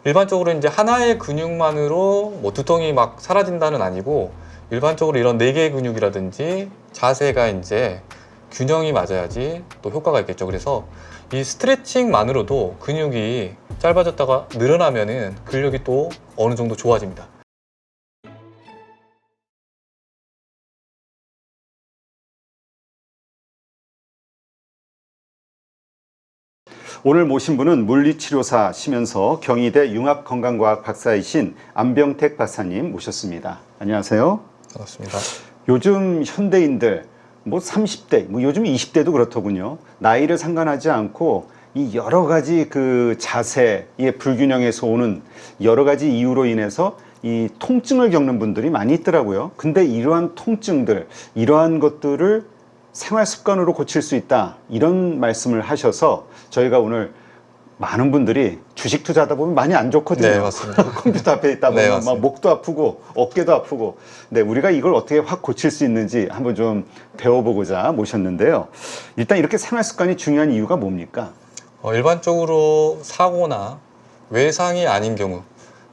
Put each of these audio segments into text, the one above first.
일반적으로 이제 하나의 근육만으로 뭐 두통이 막 사라진다는 아니고, 일반적으로 이런 네 개의 근육이라든지 자세가 이제 균형이 맞아야지 또 효과가 있겠죠. 그래서 이 스트레칭만으로도 근육이 짧아졌다가 늘어나면은 근력이 또 어느 정도 좋아집니다. 오늘 모신 분은 물리치료사시면서 경희대 융합건강과학 박사이신 안병택 박사님 모셨습니다. 안녕하세요. 반갑습니다. 요즘 현대인들 뭐 30대, 뭐 요즘 20대도 그렇더군요. 나이를 상관하지 않고 이 여러 가지 그 자세의 불균형에서 오는 여러 가지 이유로 인해서 이 통증을 겪는 분들이 많이 있더라고요. 근데 이러한 통증들, 이러한 것들을 생활 습관으로 고칠 수 있다, 이런 말씀을 하셔서 저희가 오늘 많은 분들이 주식 투자하다 보면 많이 안 좋거든요. 네, 맞습니다. 컴퓨터 앞에 있다 보면 네, 막 목도 아프고 어깨도 아프고. 네, 우리가 이걸 어떻게 확 고칠 수 있는지 한번 좀 배워보고자 모셨는데요. 일단 이렇게 생활 습관이 중요한 이유가 뭡니까? 일반적으로 사고나 외상이 아닌 경우,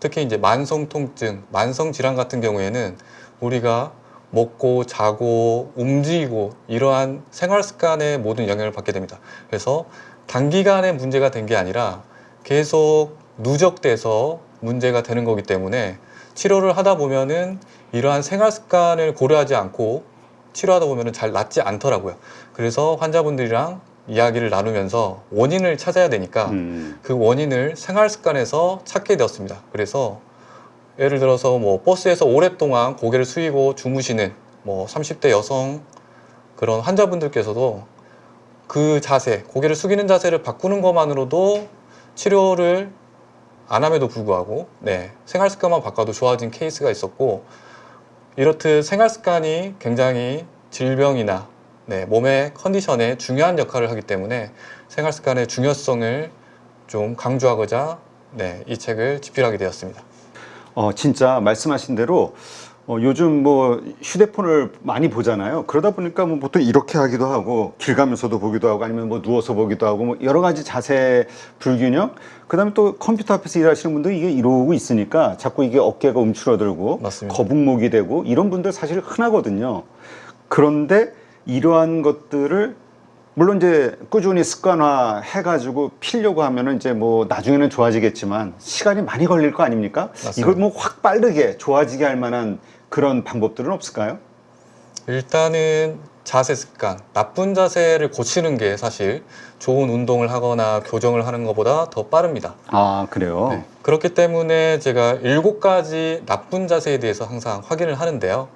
특히 이제 만성 통증, 만성 질환 같은 경우에는 우리가 먹고 자고 움직이고 이러한 생활 습관에 모든 영향을 받게 됩니다. 그래서 단기간에 문제가 된 게 아니라 계속 누적돼서 문제가 되는 거기 때문에 치료를 하다 보면은 이러한 생활 습관을 고려하지 않고 치료하다 보면은 잘 낫지 않더라고요. 그래서 환자분들이랑 이야기를 나누면서 원인을 찾아야 되니까 그 원인을 생활 습관에서 찾게 되었습니다. 그래서 예를 들어서 뭐 버스에서 오랫동안 고개를 숙이고 주무시는 뭐 30대 여성 그런 환자분들께서도 그 자세, 고개를 숙이는 자세를 바꾸는 것만으로도 치료를 안 함에도 불구하고 생활 습관만 바꿔도 좋아진 케이스가 있었고, 이렇듯 생활 습관이 굉장히 질병이나 몸의 컨디션에 중요한 역할을 하기 때문에 생활 습관의 중요성을 좀 강조하고자 이 책을 집필하게 되었습니다. 진짜 말씀하신 대로 요즘 뭐 휴대폰을 많이 보잖아요. 그러다 보니까 뭐 보통 이렇게 하기도 하고 길 가면서도 보기도 하고 아니면 뭐 누워서 보기도 하고 뭐 여러 가지 자세 불균형. 그다음에 또 컴퓨터 앞에서 일하시는 분들 이게 이러고 있으니까 자꾸 이게 어깨가 움츠러들고 맞습니다. 거북목이 되고 이런 분들 사실 흔하거든요. 그런데 이러한 것들을 물론 이제 꾸준히 습관화 해가지고 피려고 하면은 이제 뭐 나중에는 좋아지겠지만 시간이 많이 걸릴 거 아닙니까? 맞습니다. 이걸 뭐 확 빠르게 좋아지게 할 만한 그런 방법들은 없을까요? 일단은 자세 습관, 나쁜 자세를 고치는 게 사실 좋은 운동을 하거나 교정을 하는 것보다 더 빠릅니다. 아, 그래요? 그렇기 때문에 제가 7가지 나쁜 자세에 대해서 항상 확인을 하는데요.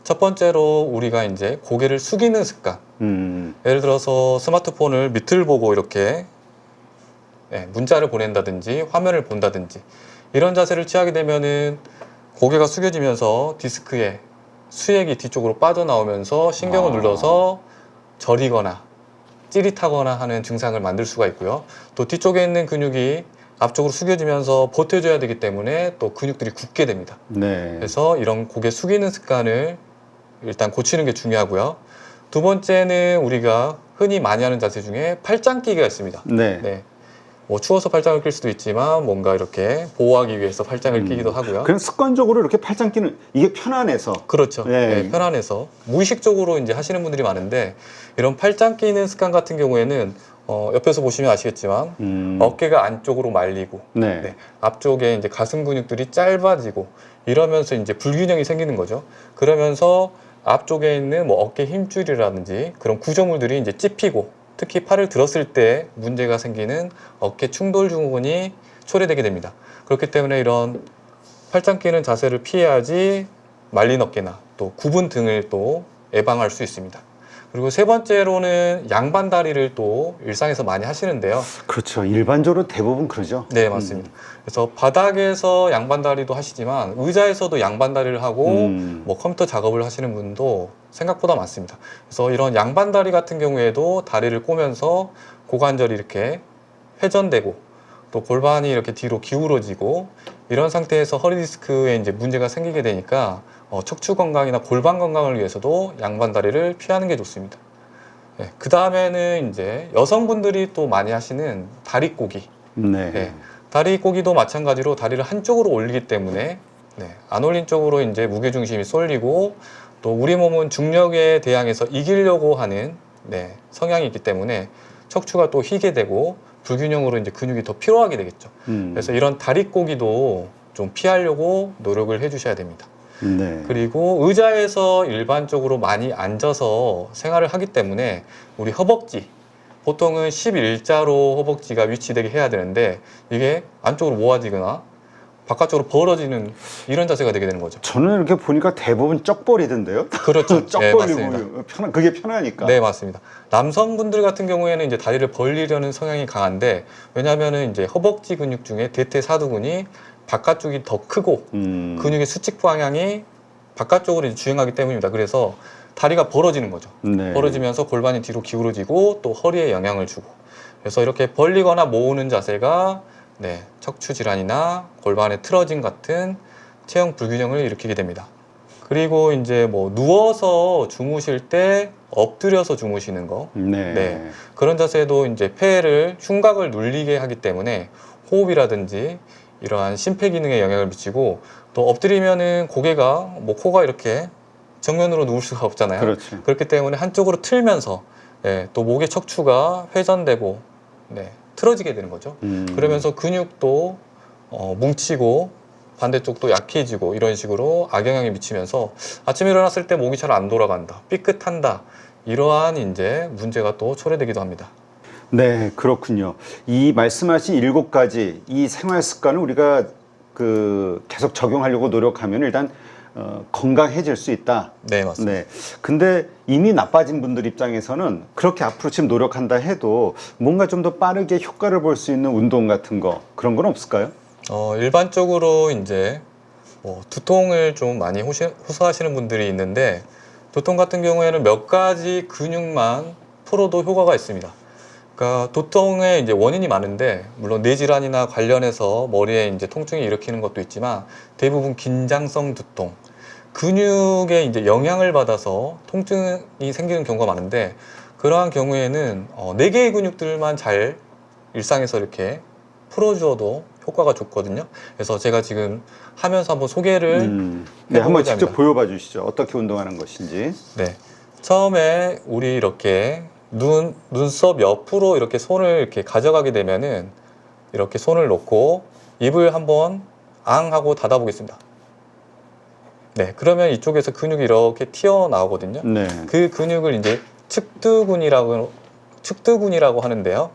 첫 번째로 우리가 이제 고개를 숙이는 습관. 예를 들어서 스마트폰을 밑을 보고 이렇게 문자를 보낸다든지 화면을 본다든지 이런 자세를 취하게 되면은 고개가 숙여지면서 디스크에 수액이 뒤쪽으로 빠져나오면서 신경을 눌러서 저리거나 찌릿하거나 하는 증상을 만들 수가 있고요. 또 뒤쪽에 있는 근육이 앞쪽으로 숙여지면서 버텨줘야 되기 때문에 또 근육들이 굳게 됩니다. 네. 그래서 이런 고개 숙이는 습관을 일단 고치는 게 중요하고요. 두 번째는 우리가 흔히 많이 하는 자세 중에 팔짱 끼기가 있습니다. 네. 뭐 추워서 팔짱을 낄 수도 있지만 뭔가 이렇게 보호하기 위해서 팔짱을 끼기도 하고요. 그냥 습관적으로 이렇게 팔짱 끼는 이게 편안해서. 그렇죠. 네. 편안해서 무의식적으로 이제 하시는 분들이 많은데, 이런 팔짱 끼는 습관 같은 경우에는 옆에서 보시면 아시겠지만 어깨가 안쪽으로 말리고 앞쪽에 이제 가슴 근육들이 짧아지고 이러면서 이제 불균형이 생기는 거죠. 그러면서 앞쪽에 있는 뭐 어깨 힘줄이라든지 그런 구조물들이 이제 찝히고, 특히 팔을 들었을 때 문제가 생기는 어깨 충돌 증후군이 초래되게 됩니다. 그렇기 때문에 이런 팔짱 끼는 자세를 피해야지 말린 어깨나 또 굽은 등을 또 예방할 수 있습니다. 그리고 세 번째로는 양반 다리를 또 일상에서 많이 하시는데요. 그렇죠. 일반적으로 대부분 그러죠. 네, 맞습니다. 그래서 바닥에서 양반 다리도 하시지만 의자에서도 양반 다리를 하고 뭐 컴퓨터 작업을 하시는 분도 생각보다 많습니다. 그래서 이런 양반 다리 같은 경우에도 다리를 꼬면서 고관절이 이렇게 회전되고 또 골반이 이렇게 뒤로 기울어지고 이런 상태에서 허리 디스크에 이제 문제가 생기게 되니까 척추 건강이나 골반 건강을 위해서도 양반 다리를 피하는 게 좋습니다. 그 다음에는 이제 여성분들이 또 많이 하시는 다리 꼬기. 다리 꼬기도 마찬가지로 다리를 한쪽으로 올리기 때문에 안 올린 쪽으로 이제 무게중심이 쏠리고 또 우리 몸은 중력에 대항해서 이기려고 하는 성향이 있기 때문에 척추가 또 휘게 되고 불균형으로 이제 근육이 더 피로하게 되겠죠. 그래서 이런 다리 꼬기도 좀 피하려고 노력을 해주셔야 됩니다. 네. 그리고 의자에서 일반적으로 많이 앉아서 생활을 하기 때문에 우리 허벅지, 보통은 11자로 허벅지가 위치되게 해야 되는데 이게 안쪽으로 모아지거나 바깥쪽으로 벌어지는 이런 자세가 되게 되는 거죠. 저는 이렇게 보니까 대부분 쩍벌이던데요. 그렇죠. 쩍 네, 벌리고 맞습니다. 그게 편하니까. 네, 맞습니다. 남성분들 같은 경우에는 이제 다리를 벌리려는 성향이 강한데 왜냐하면은 이제 허벅지 근육 중에 대퇴사두근이 바깥쪽이 더 크고 근육의 수직 방향이 바깥쪽으로 이제 주행하기 때문입니다. 그래서 다리가 벌어지는 거죠. 네. 벌어지면서 골반이 뒤로 기울어지고 또 허리에 영향을 주고 그래서 이렇게 벌리거나 모으는 자세가 척추 질환이나 골반의 틀어짐 같은 체형 불균형을 일으키게 됩니다. 그리고 이제 뭐 누워서 주무실 때 엎드려서 주무시는 거 네. 그런 자세도 이제 폐를 흉곽을 눌리게 하기 때문에 호흡이라든지 이러한 심폐기능에 영향을 미치고 또 엎드리면은 고개가 뭐 코가 이렇게 정면으로 누울 수가 없잖아요. 그렇죠. 그렇기 때문에 한쪽으로 틀면서 또 목의 척추가 회전되고 틀어지게 되는 거죠. 그러면서 근육도 뭉치고 반대쪽도 약해지고 이런 식으로 악영향이 미치면서 아침에 일어났을 때 목이 잘 안 돌아간다, 삐끗한다 이러한 이제 문제가 또 초래되기도 합니다. 네, 그렇군요. 이 말씀하신 7가지 이 생활 습관을 우리가 계속 적용하려고 노력하면 일단 건강해질 수 있다. 네, 맞습니다. 네. 근데 이미 나빠진 분들 입장에서는 그렇게 앞으로 지금 노력한다 해도 뭔가 좀 더 빠르게 효과를 볼 수 있는 운동 같은 거 그런 건 없을까요? 일반적으로 이제 두통을 좀 많이 호소하시는 분들이 있는데 두통 같은 경우에는 몇 가지 근육만 풀어도 효과가 있습니다. 그러니까 두통의 이제 원인이 많은데 물론 뇌질환이나 관련해서 머리에 이제 통증이 일으키는 것도 있지만 대부분 긴장성 두통, 근육에 이제 영향을 받아서 통증이 생기는 경우가 많은데 그러한 경우에는 4개의 근육들만 잘 일상에서 이렇게 풀어주어도 효과가 좋거든요. 그래서 제가 지금 하면서 한번 소개를 네, 한번 해보고자 직접 합니다. 보여봐 주시죠. 어떻게 운동하는 것인지. 네, 처음에 우리 이렇게 눈썹 옆으로 이렇게 손을 이렇게 가져가게 되면은 이렇게 손을 놓고 입을 한번 앙 하고 닫아 보겠습니다. 네, 그러면 이쪽에서 근육이 이렇게 튀어나오거든요. 네. 그 근육을 이제 측두근이라고 하는데요.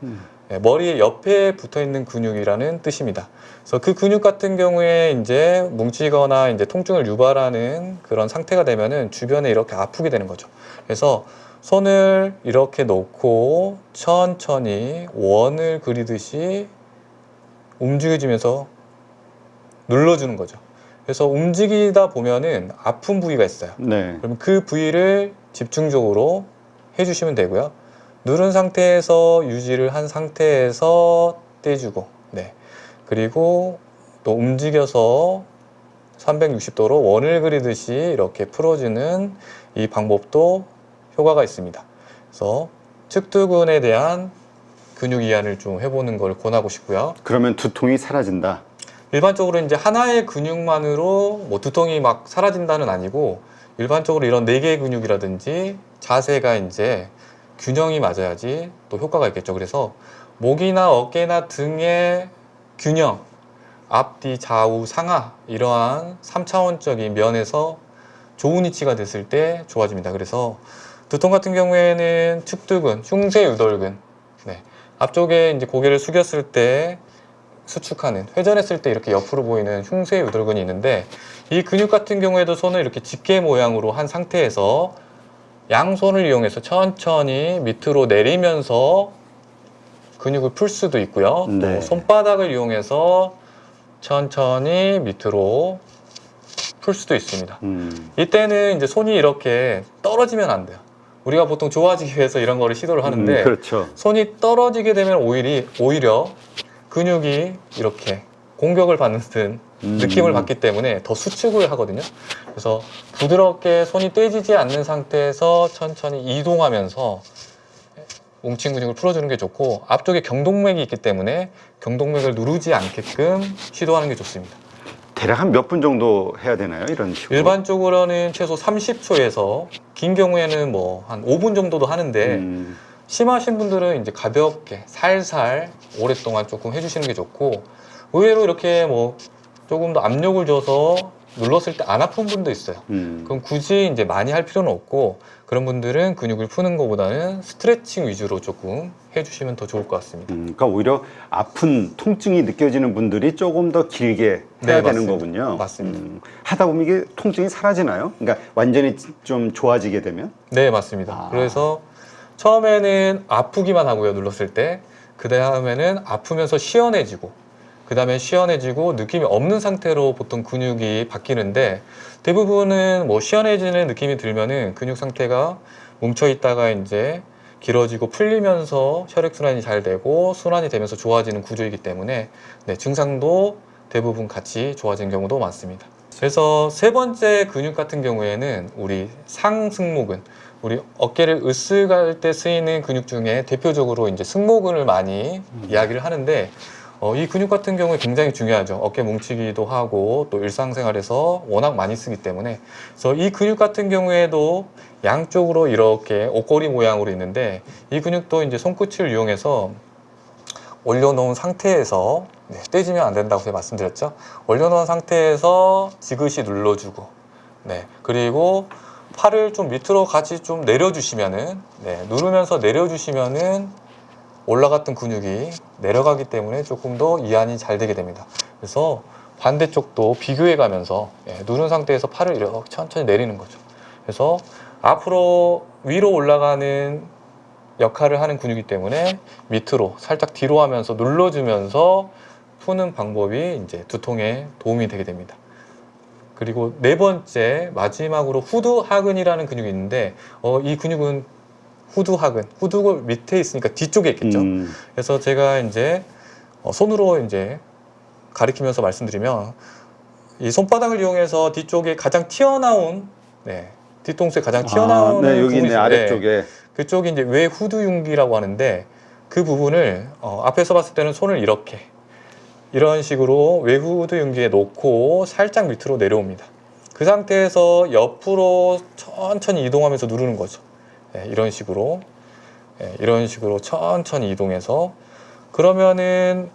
머리 옆에 붙어 있는 근육이라는 뜻입니다. 그래서 그 근육 같은 경우에 이제 뭉치거나 이제 통증을 유발하는 그런 상태가 되면은 주변에 이렇게 아프게 되는 거죠. 그래서 손을 이렇게 놓고 천천히 원을 그리듯이 움직여주면서 눌러주는 거죠. 그래서 움직이다 보면은 아픈 부위가 있어요. 네. 그럼 그 부위를 집중적으로 해주시면 되고요. 누른 상태에서 유지를 한 상태에서 떼주고, 그리고 또 움직여서 360도로 원을 그리듯이 이렇게 풀어주는 이 방법도 효과가 있습니다. 그래서 측두근에 대한 근육 이완을 좀 해보는 걸 권하고 싶고요. 그러면 두통이 사라진다. 일반적으로 이제 하나의 근육만으로 뭐 두통이 막 사라진다는 아니고 일반적으로 이런 4개의 근육이라든지 자세가 이제 균형이 맞아야지 또 효과가 있겠죠. 그래서 목이나 어깨나 등의 균형, 앞뒤, 좌우, 상하 이러한 3차원적인 면에서 좋은 위치가 됐을 때 좋아집니다. 그래서 두통 같은 경우에는 측두근, 흉쇄유돌근, 앞쪽에 이제 고개를 숙였을 때 수축하는, 회전했을 때 이렇게 옆으로 보이는 흉쇄유돌근이 있는데 이 근육 같은 경우에도 손을 이렇게 집게 모양으로 한 상태에서 양손을 이용해서 천천히 밑으로 내리면서 근육을 풀 수도 있고요. 네. 또 손바닥을 이용해서 천천히 밑으로 풀 수도 있습니다. 이때는 이제 손이 이렇게 떨어지면 안 돼요. 우리가 보통 좋아지기 위해서 이런 거를 시도를 하는데 그렇죠. 손이 떨어지게 되면 오히려 근육이 이렇게 공격을 받는 듯 느낌을 받기 때문에 더 수축을 하거든요. 그래서 부드럽게 손이 떼지지 않는 상태에서 천천히 이동하면서 뭉친 근육을 풀어주는 게 좋고, 앞쪽에 경동맥이 있기 때문에 경동맥을 누르지 않게끔 시도하는 게 좋습니다. 대략 한 몇 분 정도 해야 되나요? 이런 식으로. 일반적으로는 최소 30초에서 긴 경우에는 뭐 한 5분 정도도 하는데 심하신 분들은 이제 가볍게 살살 오랫동안 조금 해주시는 게 좋고, 의외로 이렇게 뭐 조금 더 압력을 줘서 눌렀을 때 안 아픈 분도 있어요. 그럼 굳이 이제 많이 할 필요는 없고, 그런 분들은 근육을 푸는 것보다는 스트레칭 위주로 조금 해주시면 더 좋을 것 같습니다. 그러니까 오히려 아픈 통증이 느껴지는 분들이 조금 더 길게 해야 네, 되는 맞습니다. 거군요. 맞습니다. 하다 보면 이게 통증이 사라지나요? 그러니까 완전히 좀 좋아지게 되면? 네, 맞습니다. 아. 그래서 처음에는 아프기만 하고요, 눌렀을 때. 그 다음에는 아프면서 시원해지고, 그 다음에 시원해지고 느낌이 없는 상태로 보통 근육이 바뀌는데, 대부분은 뭐 시원해지는 느낌이 들면은 근육 상태가 뭉쳐 있다가 이제 길어지고 풀리면서 혈액순환이 잘 되고 순환이 되면서 좋아지는 구조이기 때문에, 네, 증상도 대부분 같이 좋아지는 경우도 많습니다. 그래서 세 번째 근육 같은 경우에는 우리 상승모근, 우리 어깨를 으쓱할 때 쓰이는 근육 중에 대표적으로 이제 승모근을 많이 이야기를 하는데, 이 근육 같은 경우에 굉장히 중요하죠. 어깨 뭉치기도 하고 또 일상생활에서 워낙 많이 쓰기 때문에. 그래서 이 근육 같은 경우에도 양쪽으로 이렇게 옷걸이 모양으로 있는데, 이 근육도 이제 손끝을 이용해서 올려놓은 상태에서, 네, 떼지면 안 된다고 제가 말씀드렸죠. 올려놓은 상태에서 지그시 눌러주고, 네, 그리고 팔을 좀 밑으로 같이 좀 내려주시면은, 네, 누르면서 내려주시면은 올라갔던 근육이 내려가기 때문에 조금 더 이완이 잘 되게 됩니다. 그래서 반대쪽도 비교해 가면서, 예, 누른 상태에서 팔을 이렇게 천천히 내리는 거죠. 그래서 앞으로 위로 올라가는 역할을 하는 근육이기 때문에 밑으로 살짝 뒤로 하면서 눌러주면서 푸는 방법이 이제 두통에 도움이 되게 됩니다. 그리고 네 번째, 마지막으로 후두하근이라는 근육이 있는데, 이 근육은 후두하근, 후두골 밑에 있으니까 뒤쪽에 있겠죠. 그래서 제가 이제 손으로 이제 가리키면서 말씀드리면, 이 손바닥을 이용해서 뒤쪽에 가장 튀어나온, 네, 뒤통수에 가장 튀어나오는 네, 여기 부분이 있네, 있어요. 아래쪽에. 그쪽이 이제 외후두윤기라고 하는데, 그 부분을 앞에서 봤을 때는 손을 이렇게 이런 식으로 외후두윤기에 놓고 살짝 밑으로 내려옵니다. 그 상태에서 옆으로 천천히 이동하면서 누르는 거죠. 예, 이런 식으로, 예, 이런 식으로 천천히 이동해서, 그러면은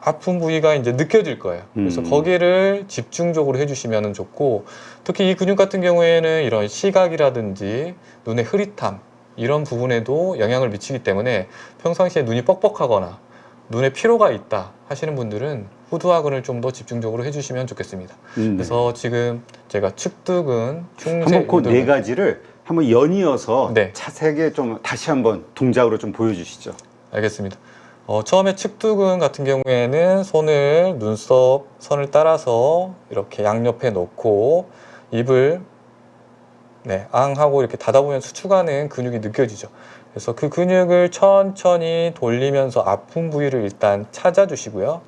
아픈 부위가 이제 느껴질 거예요. 그래서 거기를 집중적으로 해주시면 좋고, 특히 이 근육 같은 경우에는 이런 시각이라든지 눈의 흐릿함, 이런 부분에도 영향을 미치기 때문에 평상시에 눈이 뻑뻑하거나 눈에 피로가 있다 하시는 분들은 후두하근을 좀 더 집중적으로 해주시면 좋겠습니다. 그래서 지금 제가 측두근, 충세, 한번 그 네 유두근, 가지를 한번 연이어서 네. 자세하게 좀 다시 한번 동작으로 좀 보여주시죠. 알겠습니다. 처음에 측두근 같은 경우에는 손을 눈썹 선을 따라서 이렇게 양옆에 놓고 입을, 네, 앙 하고 이렇게 닫아보면 수축하는 근육이 느껴지죠. 그래서 그 근육을 천천히 돌리면서 아픈 부위를 일단 찾아주시고요.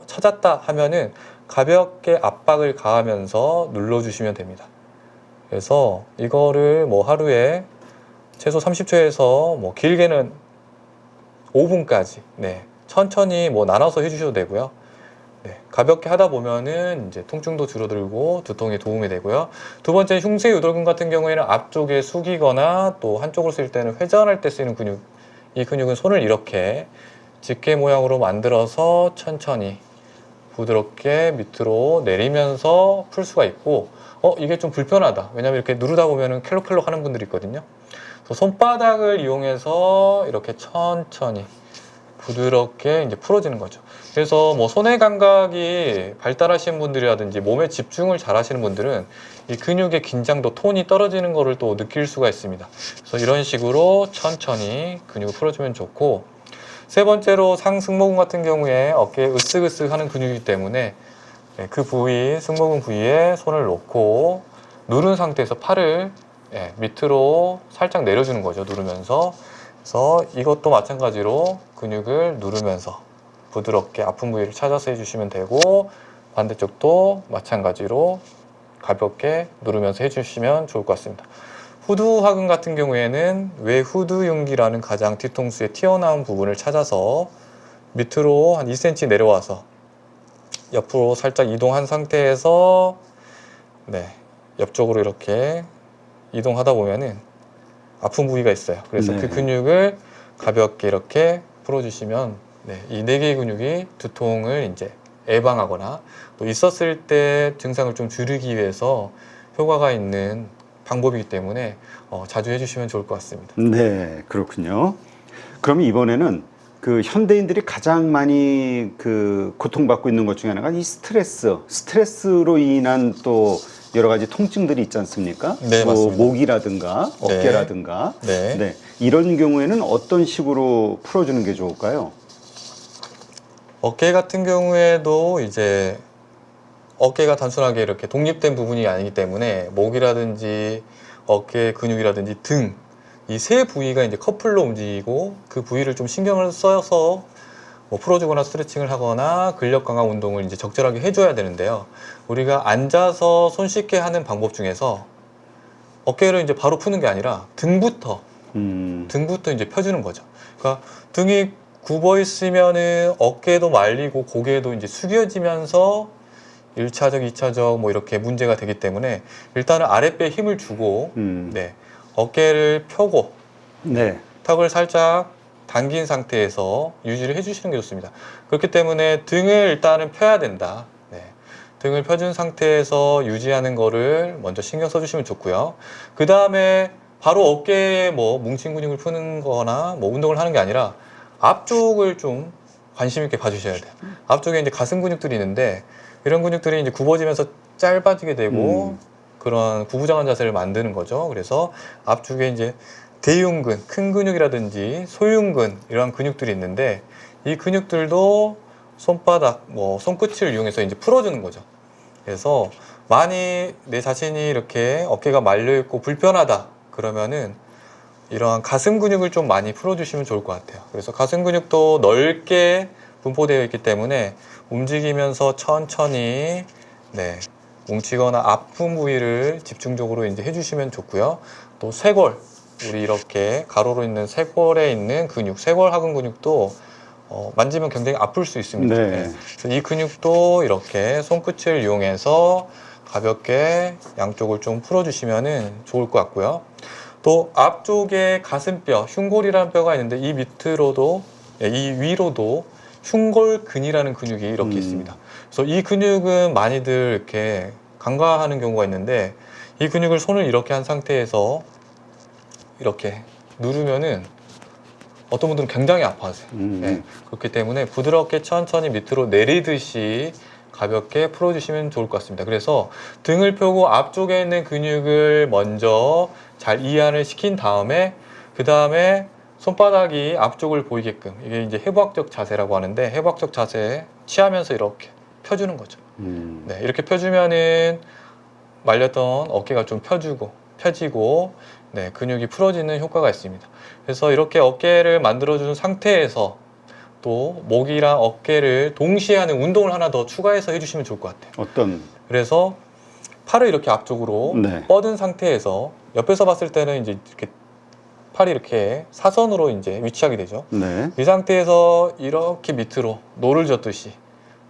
찾았다 하면은 가볍게 압박을 가하면서 눌러주시면 됩니다. 그래서 이거를 뭐 하루에 최소 30초에서 뭐 길게는 5분까지, 네, 천천히 뭐 나눠서 해주셔도 되고요. 네, 가볍게 하다 보면은 이제 통증도 줄어들고 두통에 도움이 되고요. 두 번째, 흉쇄유돌근 같은 경우에는 앞쪽에 숙이거나 또 한쪽으로 쓸 때는 회전할 때 쓰이는 근육, 이 근육은 손을 이렇게 집게 모양으로 만들어서 천천히 부드럽게 밑으로 내리면서 풀 수가 있고, 이게 좀 불편하다, 왜냐면 이렇게 누르다 보면은 켈록켈록 하는 분들이 있거든요. 그래서 손바닥을 이용해서 이렇게 천천히 부드럽게 이제 풀어지는 거죠. 그래서 뭐 손의 감각이 발달하신 분들이라든지 몸에 집중을 잘 하시는 분들은 이 근육의 긴장도, 톤이 떨어지는 거를 또 느낄 수가 있습니다. 그래서 이런 식으로 천천히 근육을 풀어주면 좋고, 세 번째로 상승모근 같은 경우에 어깨에 으쓱으쓱 하는 근육이기 때문에, 네, 그 부위, 승모근 부위에 손을 놓고 누른 상태에서 팔을, 예, 밑으로 살짝 내려주는 거죠. 누르면서. 그래서 이것도 마찬가지로 근육을 누르면서 부드럽게 아픈 부위를 찾아서 해주시면 되고, 반대쪽도 마찬가지로 가볍게 누르면서 해주시면 좋을 것 같습니다. 후두하근 같은 경우에는 외후두윤기라는 가장 뒤통수의 튀어나온 부분을 찾아서 밑으로 한 2cm 내려와서 옆으로 살짝 이동한 상태에서 네, 옆쪽으로 이렇게 이동하다 보면은 아픈 부위가 있어요. 그래서 네. 그 근육을 가볍게 이렇게 풀어주시면 네, 이 4개의 근육이 두통을 이제 예방하거나 또 있었을 때 증상을 좀 줄이기 위해서 효과가 있는 방법이기 때문에 자주 해주시면 좋을 것 같습니다. 네, 그렇군요. 그럼 이번에는 그 현대인들이 가장 많이 그 고통받고 있는 것 중에 하나가 이 스트레스로 인한 또 여러 가지 통증들이 있지 않습니까? 네, 뭐 맞습니다. 목이라든가 어깨라든가 네. 네, 이런 경우에는 어떤 식으로 풀어주는 게 좋을까요? 어깨 같은 경우에도 이제 어깨가 단순하게 이렇게 독립된 부분이 아니기 때문에 목이라든지 어깨 근육이라든지 등 이 세 부위가 이제 커플로 움직이고 그 부위를 좀 신경을 써서 뭐 풀어주거나 스트레칭을 하거나 근력 강화 운동을 이제 적절하게 해줘야 되는데요. 우리가 앉아서 손쉽게 하는 방법 중에서 어깨를 이제 바로 푸는 게 아니라 등부터 이제 펴주는 거죠. 그러니까 등이 굽어 있으면은 어깨도 말리고 고개도 이제 숙여지면서 1차적, 2차적 뭐 이렇게 문제가 되기 때문에 일단은 아랫배에 힘을 주고 네, 어깨를 펴고 네. 턱을 살짝 당긴 상태에서 유지를 해주시는 게 좋습니다. 그렇기 때문에 등을 일단은 펴야 된다. 네, 등을 펴준 상태에서 유지하는 거를 먼저 신경 써주시면 좋고요. 그 다음에 바로 어깨에 뭐 뭉친 근육을 푸는 거나 뭐 운동을 하는 게 아니라 앞쪽을 좀 관심 있게 봐주셔야 돼요. 앞쪽에 이제 가슴 근육들이 있는데 이런 근육들이 이제 굽어지면서 짧아지게 되고 그런 구부정한 자세를 만드는 거죠. 그래서 앞쪽에 이제 대흉근, 큰 근육이라든지 소흉근 이런 근육들이 있는데 이 근육들도 손바닥, 뭐 손끝을 이용해서 이제 풀어주는 거죠. 그래서 많이 내 자신이 이렇게 어깨가 말려 있고 불편하다 그러면은 이러한 가슴 근육을 좀 많이 풀어주시면 좋을 것 같아요. 그래서 가슴 근육도 넓게 분포되어 있기 때문에 움직이면서 천천히 네, 뭉치거나 아픈 부위를 집중적으로 이제 해주시면 좋고요. 또 쇄골, 우리 이렇게 가로로 있는 쇄골에 있는 근육, 쇄골하근 근육도 만지면 굉장히 아플 수 있습니다. 네. 네. 그래서 이 근육도 이렇게 손끝을 이용해서 가볍게 양쪽을 좀 풀어주시면 좋을 것 같고요. 또 앞쪽에 가슴뼈, 흉골이라는 뼈가 있는데 이 밑으로도, 이 위로도 흉골근이라는 근육이 이렇게 있습니다. 그래서 이 근육은 많이들 이렇게 간과하는 경우가 있는데 이 근육을 손을 이렇게 한 상태에서 이렇게 누르면은 어떤 분들은 굉장히 아파하세요. 네, 그렇기 때문에 부드럽게 천천히 밑으로 내리듯이 가볍게 풀어주시면 좋을 것 같습니다. 그래서 등을 펴고 앞쪽에 있는 근육을 먼저 잘 이완을 시킨 다음에 그 다음에 손바닥이 앞쪽을 보이게끔 이게 이제 해부학적 자세라고 하는데 해부학적 자세 취하면서 이렇게 펴주는 거죠. 네, 이렇게 펴주면은 말렸던 어깨가 좀 펴지고 네, 근육이 풀어지는 효과가 있습니다. 그래서 이렇게 어깨를 만들어준 상태에서 또 목이랑 어깨를 동시에 하는 운동을 하나 더 추가해서 해주시면 좋을 것 같아요. 어떤? 그래서 팔을 이렇게 앞쪽으로 네. 뻗은 상태에서 옆에서 봤을 때는 이제 이렇게 팔이 이렇게 사선으로 이제 위치하게 되죠. 네. 이 상태에서 이렇게 밑으로 노를 젓듯이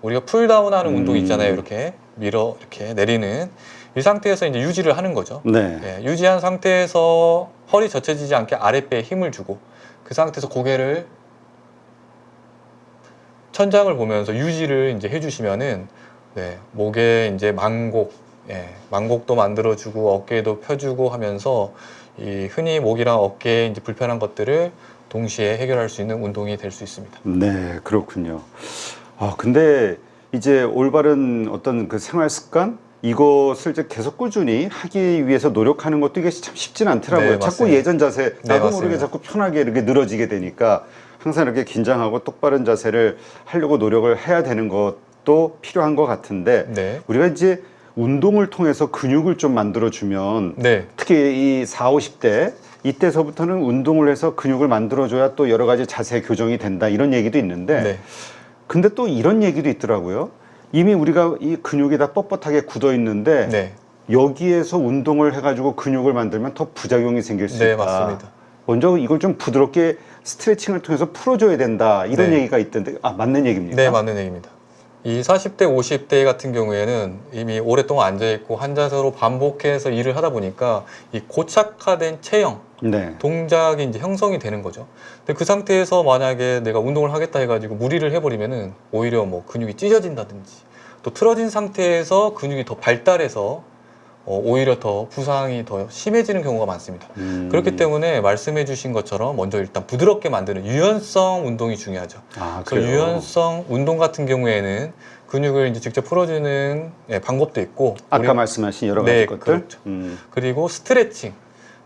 우리가 풀다운하는 운동이 있잖아요. 이렇게 밀어 이렇게 내리는 이 상태에서 이제 유지를 하는 거죠. 네. 네, 유지한 상태에서 허리 젖혀지지 않게 아랫배에 힘을 주고 그 상태에서 고개를 천장을 보면서 유지를 이제 해주시면은 네, 목에 이제 만곡, 만곡도 만들어주고 어깨도 펴주고 하면서 이 흔히 목이랑 어깨에 이제 불편한 것들을 동시에 해결할 수 있는 운동이 될 수 있습니다. 네, 그렇군요. 근데 이제 올바른 어떤 그 생활 습관 이것을 이제 계속 꾸준히 하기 위해서 노력하는 것도 이게 참 쉽진 않더라고요. 네, 자꾸 맞습니다. 예전 자세 나도 네, 모르게 맞습니다. 자꾸 편하게 이렇게 늘어지게 되니까 항상 이렇게 긴장하고 똑바른 자세를 하려고 노력을 해야 되는 것도 필요한 것 같은데 네. 우리가 이제 운동을 통해서 근육을 좀 만들어주면 네. 특히 이 40, 50대 이때서부터는 운동을 해서 근육을 만들어줘야 또 여러 가지 자세 교정이 된다 이런 얘기도 있는데 네. 근데 또 이런 얘기도 있더라고요. 이미 우리가 이 근육이 다 뻣뻣하게 굳어 있는데 네. 여기에서 운동을 해가지고 근육을 만들면 더 부작용이 생길 수 네, 있다. 맞습니다. 먼저 이걸 좀 부드럽게 스트레칭을 통해서 풀어줘야 된다. 이런 네. 얘기가 있던데, 아, 맞는 얘기입니까? 네, 맞는 얘기입니다. 이 40대, 50대 같은 경우에는 이미 오랫동안 앉아있고 한자세로 반복해서 일을 하다 보니까 이 고착화된 체형, 네. 동작이 이제 형성이 되는 거죠. 근데 그 상태에서 만약에 내가 운동을 하겠다 해가지고 무리를 해버리면은 오히려 뭐 근육이 찢어진다든지 또 틀어진 상태에서 근육이 더 발달해서 오히려 더 부상이 더 심해지는 경우가 많습니다. 그렇기 때문에 말씀해 주신 것처럼 먼저 일단 부드럽게 만드는 유연성 운동이 중요하죠. 아, 그래서 그래요? 유연성 운동 같은 경우에는 근육을 이제 직접 풀어주는 방법도 있고 아까 말씀하신 여러 가지 네, 것들. 그렇죠. 그리고 스트레칭,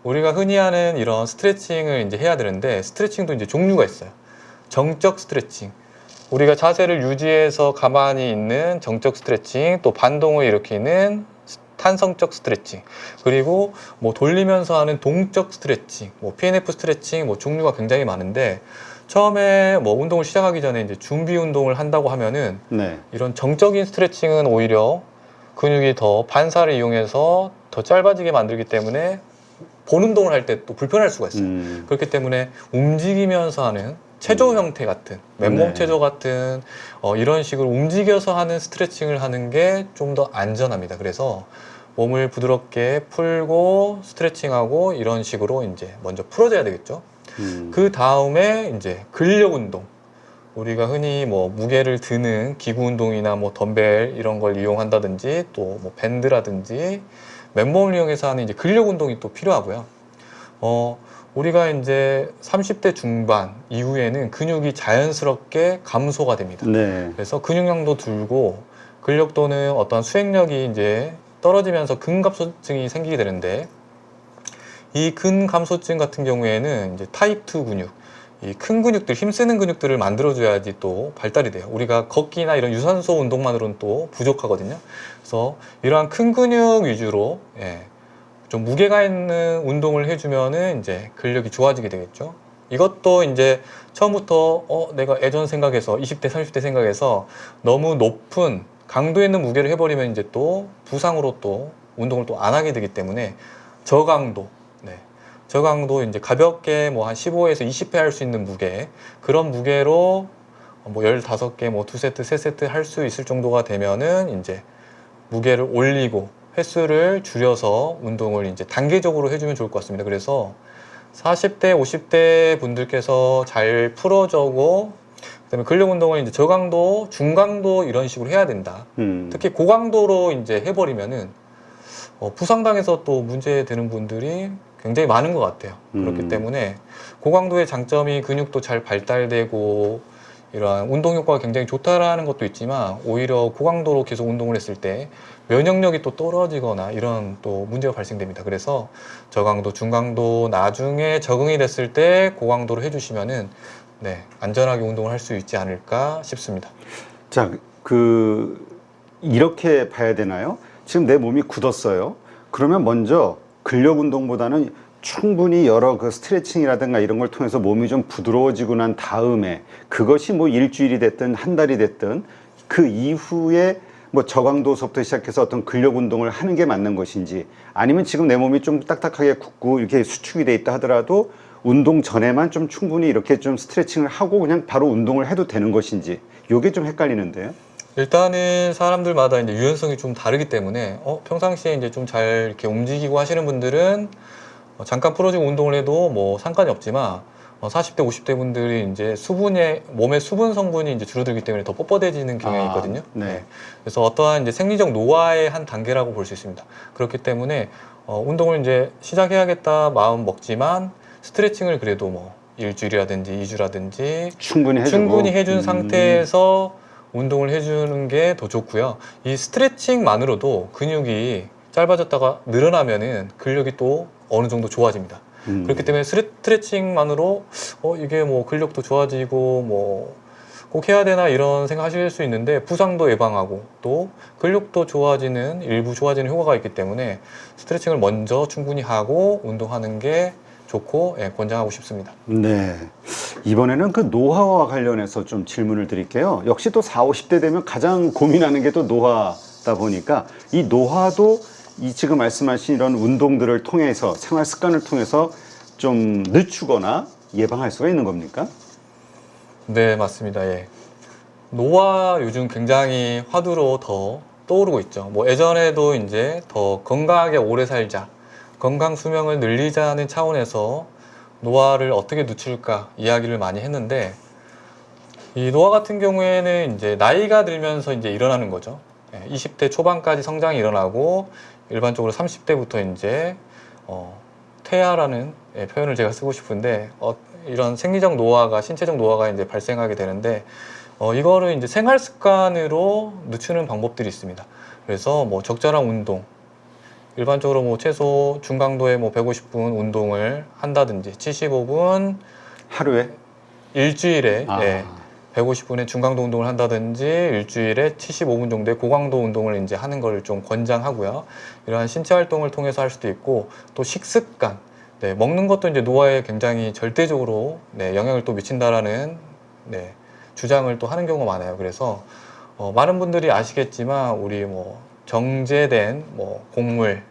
우리가 흔히 하는 이런 스트레칭을 이제 해야 되는데 스트레칭도 이제 종류가 있어요. 정적 스트레칭, 우리가 자세를 유지해서 가만히 있는 정적 스트레칭, 또 반동을 일으키는 탄성적 스트레칭, 그리고 뭐 돌리면서 하는 동적 스트레칭, 뭐 PNF 스트레칭, 뭐 종류가 굉장히 많은데 처음에 뭐 운동을 시작하기 전에 이제 준비 운동을 한다고 하면은 네. 이런 정적인 스트레칭은 오히려 근육이 더 반사를 이용해서 더 짧아지게 만들기 때문에 본 운동을 할 때 또 불편할 수가 있어요. 그렇기 때문에 움직이면서 하는 체조 형태 같은, 맨몸 네. 체조 같은 이런 식으로 움직여서 하는 스트레칭을 하는 게 좀 더 안전합니다. 그래서 몸을 부드럽게 풀고 스트레칭하고 이런 식으로 이제 먼저 풀어줘야 되겠죠. 그 다음에 이제 근력 운동. 우리가 흔히 뭐 무게를 드는 기구 운동이나 뭐 덤벨 이런 걸 이용한다든지 또 뭐 밴드라든지 맨몸을 이용해서 하는 이제 근력 운동이 또 필요하고요. 우리가 이제 30대 중반 이후에는 근육이 자연스럽게 감소가 됩니다. 네. 그래서 근육량도 줄고 근력 또는 어떤 수행력이 이제 떨어지면서 근감소증이 생기게 되는데 이 근감소증 같은 경우에는 이제 타입 2 근육, 이 큰 근육들, 힘쓰는 근육들을 만들어줘야지 또 발달이 돼요. 우리가 걷기나 이런 유산소 운동만으로는 또 부족하거든요. 그래서 이러한 큰 근육 위주로 좀 무게가 있는 운동을 해주면은 이제 근력이 좋아지게 되겠죠. 이것도 이제 처음부터 내가 예전 생각해서 20대, 30대 생각해서 너무 높은 강도 있는 무게를 해버리면 이제 또 부상으로 또 운동을 또 안 하게 되기 때문에 저강도, 저강도 이제 가볍게 뭐 한 15에서 20회 할 수 있는 무게, 그런 무게로 뭐 15개, 뭐 2세트, 3세트 할 수 있을 정도가 되면은 이제 무게를 올리고 횟수를 줄여서 운동을 이제 단계적으로 해주면 좋을 것 같습니다. 그래서 40대, 50대 분들께서 잘 풀어주고, 그다음에 근력 운동을 이제 저강도, 중강도 이런 식으로 해야 된다. 특히 고강도로 이제 해버리면은 부상당해서 또 문제되는 분들이 굉장히 많은 것 같아요. 그렇기 때문에 고강도의 장점이 근육도 잘 발달되고 이러한 운동 효과가 굉장히 좋다라는 것도 있지만 오히려 고강도로 계속 운동을 했을 때 면역력이 또 떨어지거나 이런 또 문제가 발생됩니다. 그래서 저강도, 중강도 나중에 적응이 됐을 때 고강도로 해주시면은 안전하게 운동을 할 수 있지 않을까 싶습니다. 자, 이렇게 봐야 되나요? 지금 내 몸이 굳었어요. 그러면 먼저 근력 운동보다는 충분히 여러 그 스트레칭이라든가 이런 걸 통해서 몸이 좀 부드러워지고 난 다음에 그것이 뭐 일주일이 됐든 한 달이 됐든 그 이후에 뭐 저강도서부터 시작해서 어떤 근력 운동을 하는 게 맞는 것인지, 아니면 지금 내 몸이 좀 딱딱하게 굳고 이렇게 수축이 돼 있다 하더라도 운동 전에만 좀 충분히 이렇게 좀 스트레칭을 하고 그냥 바로 운동을 해도 되는 것인지, 요게 좀 헷갈리는데요. 일단은 사람들마다 이제 유연성이 좀 다르기 때문에 평상시에 이제 좀 잘 이렇게 움직이고 하시는 분들은 잠깐 풀어주고 운동을 해도 뭐 상관이 없지만 40대, 50대 분들이 이제 몸의 수분 성분이 이제 줄어들기 때문에 더 뻣뻣해지는 경향이 있거든요. 그래서 어떠한 이제 생리적 노화의 한 단계라고 볼 수 있습니다. 그렇기 때문에 운동을 이제 시작해야겠다 마음 먹지만 스트레칭을 그래도 뭐 일주일이라든지 2주라든지 충분히 해준 상태에서 운동을 해주는 게 더 좋고요. 이 스트레칭만으로도 근육이 짧아졌다가 늘어나면은 근력이 또 어느 정도 좋아집니다. 그렇기 때문에 스트레칭만으로 이게 뭐 근력도 좋아지고 뭐 꼭 해야 되나 이런 생각하실 수 있는데 부상도 예방하고 또 근력도 좋아지는, 일부 좋아지는 효과가 있기 때문에 스트레칭을 먼저 충분히 하고 운동하는 게 좋고 권장하고 싶습니다. 네. 이번에는 그 노화와 관련해서 좀 질문을 드릴게요. 역시 또 40, 50대 되면 가장 고민하는 게 또 노화다 보니까 이 노화도 이 지금 말씀하신 이런 운동들을 통해서 생활 습관을 통해서 좀 늦추거나 예방할 수가 있는 겁니까? 네, 맞습니다. 예. 노화 요즘 굉장히 화두로 더 떠오르고 있죠. 뭐 예전에도 이제 더 건강하게 오래 살자, 건강 수명을 늘리자는 차원에서 노화를 어떻게 늦출까 이야기를 많이 했는데, 이 노화 같은 경우에는 이제 나이가 들면서 이제 일어나는 거죠. 20대 초반까지 성장이 일어나고 일반적으로 30대부터 이제 퇴화라는 표현을 제가 쓰고 싶은데 이런 생리적 노화가 신체적 노화가 이제 발생하게 되는데 이거를 이제 생활 습관으로 늦추는 방법들이 있습니다. 그래서 뭐 적절한 운동, 일반적으로 뭐 최소 중강도의 뭐 150분 운동을 한다든지 75분 하루에? 일주일에 아. 150분의 중강도 운동을 한다든지 일주일에 75분 정도의 고강도 운동을 이제 하는 걸 좀 권장하고요. 이러한 신체 활동을 통해서 할 수도 있고 또 식습관, 먹는 것도 이제 노화에 굉장히 절대적으로 영향을 또 미친다라는 주장을 또 하는 경우가 많아요. 그래서 많은 분들이 아시겠지만 우리 뭐 정제된 뭐 곡물,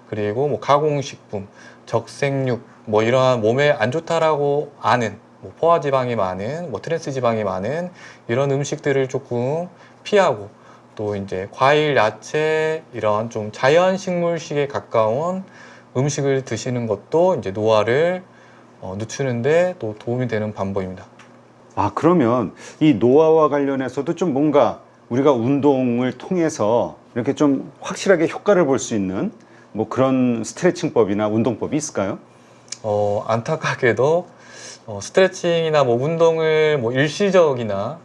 그리고 뭐 가공식품, 적색육, 뭐 이러한 몸에 안 좋다라고 아는 뭐 포화 지방이 많은, 뭐 트랜스 지방이 많은 이런 음식들을 조금 피하고 또 이제 과일, 야채 이런 좀 자연 식물식에 가까운 음식을 드시는 것도 이제 노화를 늦추는데 또 도움이 되는 방법입니다. 아, 그러면 이 노화와 관련해서도 좀 뭔가 우리가 운동을 통해서 이렇게 좀 확실하게 효과를 볼 수 있는 뭐 그런 스트레칭법이나 운동법이 있을까요? 안타깝게도 스트레칭이나 뭐 운동을 뭐 일시적이나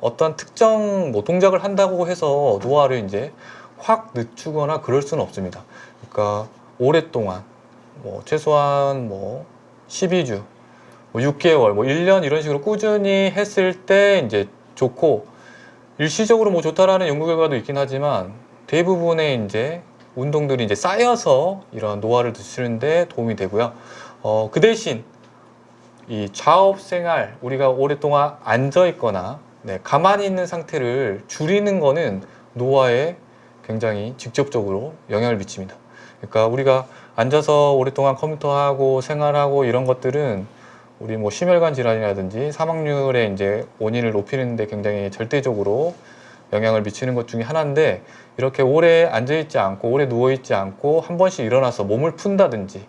어떤 특정 뭐 동작을 한다고 해서 노화를 이제 확 늦추거나 그럴 수는 없습니다. 그러니까 오랫동안 뭐 최소한 뭐 12주, 뭐 6개월, 뭐 1년 이런 식으로 꾸준히 했을 때 이제 좋고 일시적으로 뭐 좋다라는 연구 결과도 있긴 하지만 대부분의 이제 운동들이 이제 쌓여서 이런 노화를 늦추는데 도움이 되고요. 그 대신 이 좌업 생활, 우리가 오랫동안 앉아 있거나 가만히 있는 상태를 줄이는 거는 노화에 굉장히 직접적으로 영향을 미칩니다. 그러니까 우리가 앉아서 오랫동안 컴퓨터하고 생활하고 이런 것들은 우리 뭐 심혈관 질환이라든지 사망률의 이제 원인을 높이는 데 굉장히 절대적으로 영향을 미치는 것 중에 하나인데, 이렇게 오래 앉아 있지 않고 오래 누워 있지 않고 한 번씩 일어나서 몸을 푼다든지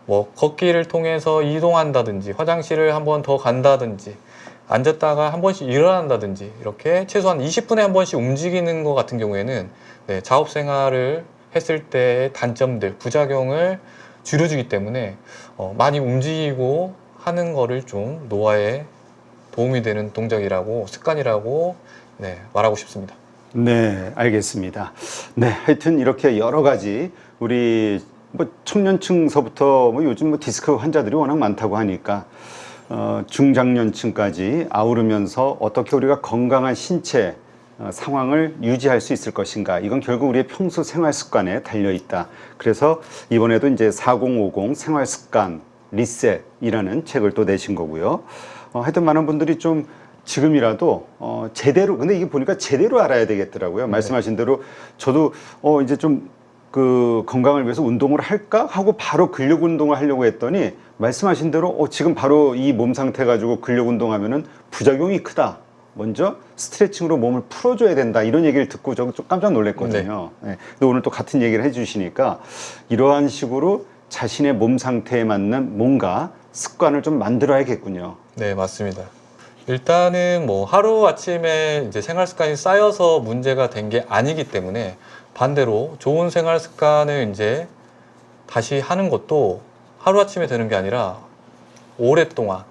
뭐 걷기를 통해서 이동한다든지 화장실을 한 번 더 간다든지 앉았다가 한 번씩 일어난다든지 이렇게 최소한 20분에 한 번씩 움직이는 것 같은 경우에는 작업 생활을 했을 때의 단점들, 부작용을 줄여주기 때문에 많이 움직이고 하는 거를 좀 노화에 도움이 되는 동작이라고, 습관이라고 말하고 싶습니다. 네, 알겠습니다. 네, 하여튼 이렇게 여러 가지 우리 뭐 청년층서부터 뭐 요즘 뭐 디스크 환자들이 워낙 많다고 하니까 중장년층까지 아우르면서 어떻게 우리가 건강한 신체 상황을 유지할 수 있을 것인가, 이건 결국 우리의 평소 생활 습관에 달려 있다. 그래서 이번에도 이제 4050 생활 습관 리셋이라는 책을 또 내신 거고요. 하여튼 많은 분들이 좀 지금이라도 제대로, 근데 이게 보니까 제대로 알아야 되겠더라고요. 말씀하신 대로 저도 이제 좀 그 건강을 위해서 운동을 할까 하고 바로 근력 운동을 하려고 했더니 말씀하신 대로 지금 바로 이 몸 상태 가지고 근력 운동하면은 부작용이 크다. 먼저 스트레칭으로 몸을 풀어줘야 된다, 이런 얘기를 듣고 저 좀 깜짝 놀랐거든요. 근데 오늘 또 같은 얘기를 해주시니까 이러한 식으로 자신의 몸 상태에 맞는 뭔가 습관을 좀 만들어야겠군요. 네, 맞습니다. 일단은 뭐 하루 아침에 이제 생활 습관이 쌓여서 문제가 된 게 아니기 때문에 반대로 좋은 생활 습관을 이제 다시 하는 것도 하루 아침에 되는 게 아니라 오랫동안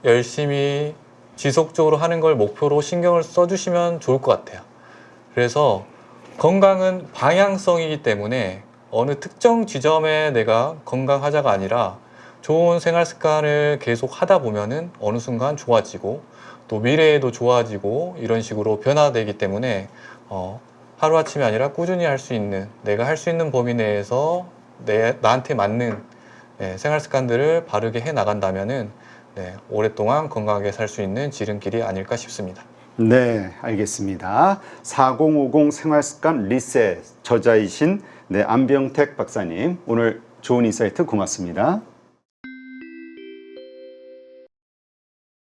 열심히 지속적으로 하는 걸 목표로 신경을 써주시면 좋을 것 같아요. 그래서 건강은 방향성이기 때문에 어느 특정 지점에 내가 건강하자가 아니라 좋은 생활 습관을 계속 하다 보면은 어느 순간 좋아지고 또 미래에도 좋아지고 이런 식으로 변화되기 때문에 하루아침이 아니라 꾸준히 할 수 있는, 내가 할 수 있는 범위 내에서 나한테 맞는 생활 습관들을 바르게 해 나간다면은 오랫동안 건강하게 살 수 있는 지름길이 아닐까 싶습니다. 네, 알겠습니다. 4050 생활습관 리셋 저자이신 네, 안병택 박사님 오늘 좋은 인사이트 고맙습니다.